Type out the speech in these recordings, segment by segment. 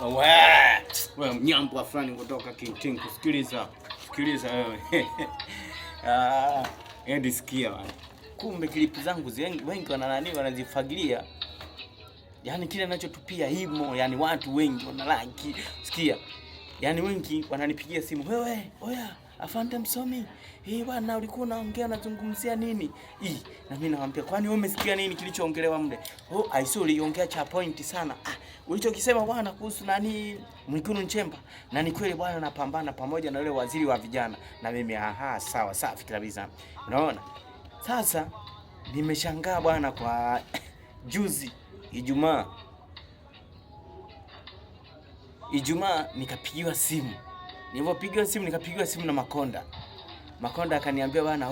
Wewe mnyambo fulani kutoka Kinting, kusikiliza wewe. Endi sikia bwana. Kumbe klipu zangu wengi wanazifagilia. Yaani kile ninachotupia himo, yani watu wengi like. Sikia. Yaani wengi wananipigia simu, "Wewe, oya, afande msomi. Bwana ulikuwa unaongea unazungumzia nini?" Na mimi nawaambia, "Kwani wewe umesikia nini kilichoongelewa mle?" "I saw uliongea cha point sana." Ulichokisema bwana kuhusu nani Mwigulu Nchemba. Na ni kweli bwana, napambana pamoja na yule waziri wa vijana. Na mimi sawa, safi kabisa. Unaona? Sasa nimeshangaa bwana kwa juzi Ijumaa nikapigiwa simu. Nilipopigiwa simu nikapigiwa simu na Makonda. Makonda akaniambia bwana,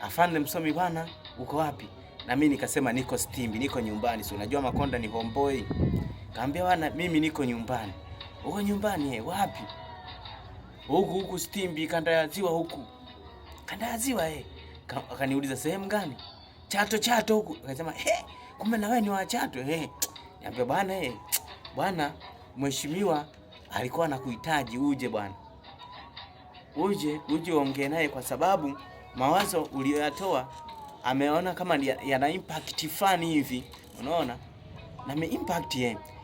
afande msomi bwana, uko wapi? Na mimi nikasema niko Stimbi, niko nyumbani. Si unajua Makonda ni homeboy. Kaambia bwana, mimi niko nyumbani. Uko nyumbani wapi? Huku Stimbi, kanda ya Ziwa huku. Kanda ya Ziwa Akaniuliza sehemu gani? Chato huku. Akasema kumbe na wewe ni wa Chato Niambia bwana mheshimiwa alikuwa anakuhitaji uje bwana. Uje ongee naye kwa sababu mawazo uliyoyatoa ameona kama yana impact fulani hivi. Unaona? Na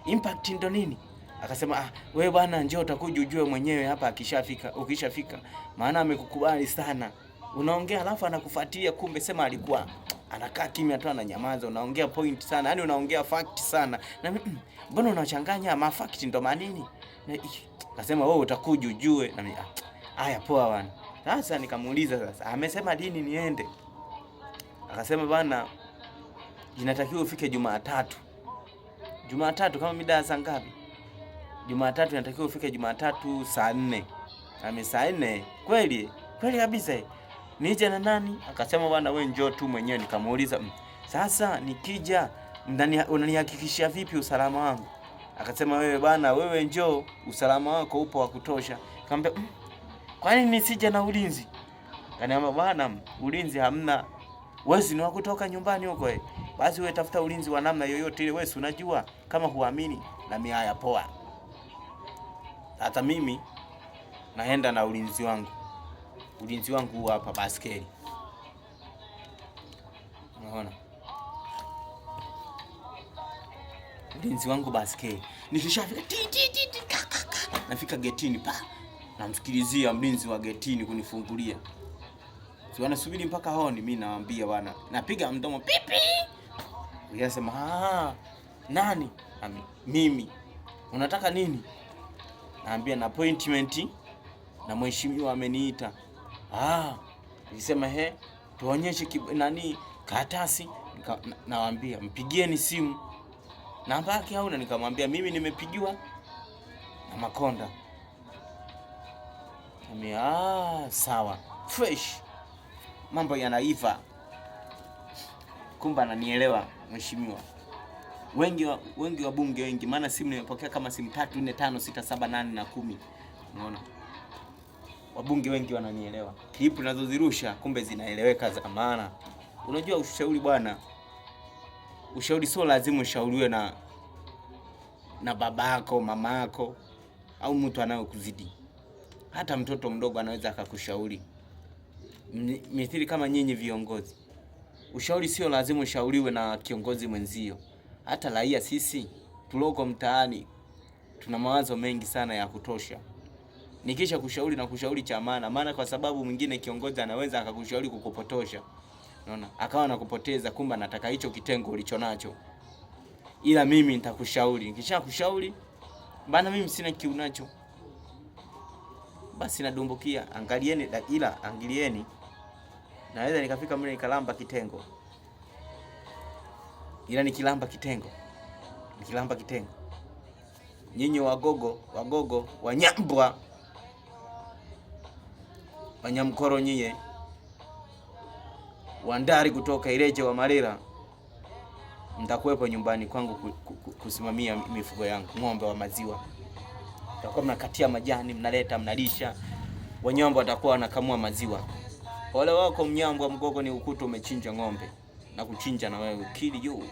impact ndo nini? Akasema wewe bwana njoo utakuja ujue mwenyewe hapa ukishafika. Maana amekukubali sana. Unaongea alafu anakufuatilia, kumbe sema alikuwa anakaa kimya tu ananyamaza. Unaongea point sana, yani unaongea fact sana. Na mbona unachanganya fact ndo maana nini? Akasema wewe utakuja ujue. Na mimi haya poa bwana. Sasa nikamuuliza sasa, amesema lini niende? Akasema bwana inatakiwa ufike Jumatatu. Jumatatu kama mida saa ngapi? Jumatatu inatakiwa ufike Jumatatu saa 4. Na saa 4 kweli kabisa. Nije na nani? Akasema bwana wewe njoo tu mwenyewe. Nikamuuliza sasa nikija unanihakikishia vipi usalama wangu? Akasema wewe njoo, usalama wako upo wa kutosha. Nikamwambia kwa nini nisije na ulinzi? Kaniambia bwana ulinzi hamna. Wewe ni wa kutoka nyumbani huko Basi wewe tafuta ulinzi wa namna yoyote ile, wewe unajua kama huamini. Na mimi haya poa. Hata mimi naenda na ulinzi wangu. Ulinzi wangu huu hapa baskeli. Unaona? Ulinzi wangu baskeli. Nikishafika nafika getini namsikilizia mlinzi wa getini kunifungulia. Si wanasubiri mpaka honi, mimi nawaambia bwana, napiga mdomo pipi. Yasema nani? Mimi. Unataka nini? Naambia na appointment na mheshimiwa ameniita. Nilisema tuonyeshe karatasi. Nawaambia mpigieni simu. Namba yake hauna? Nikamwambia mimi nimepigiwa na Makonda. Sawa. Fresh. Mambo yanaiva. Kumbe ananielewa mheshimiwa. Wengi wabunge wengi, maana simu nimepokea kama simu 3, 4, 5, 6, 7, 8 na 10. Unaona? Wabunge wengi wananielewa. Klipu ninazozirusha kumbe zinaeleweka za maana. Unajua ushauri bwana. Ushauri sio lazima ushauriwe na babako, mamako au mtu anayekuzidi. Hata mtoto mdogo anaweza akakushauri. Mithili kama nyinyi viongozi. Ushauri sio lazima ushauriwe na kiongozi mwenzio. Hata raia sisi tuloko mtaani tuna mawazo mengi sana ya kutosha. Nikisha kushauri na kushauri cha maana kwa sababu mwingine kiongozi anaweza akakushauri kukupotosha. Unaona? Akawa anakupoteza, kumbe anataka hicho kitengo ulichonacho. Ila mimi nitakushauri. Nikisha kushauri bana mimi sina kiu nacho. Basi nadumbukia. Angalieni. Naweza nikafika mimi nikalamba kitengo. Ila nikilamba kitengo. Nyinyi wagogo, wanyambwa. Wanyamkoro nyie. Wandari kutoka Ileje wa Marera. Mtakuwepo nyumbani kwangu kusimamia mifugo yangu, ng'ombe wa maziwa. Mtakuwa mnakatia majani, mnaleta, mnalisha. Wanyambo watakuwa wanakamua maziwa. Wale wako Mnyambwa Mgogo ni ukuta umechinja ng'ombe na kuchinja na wewe kili juu.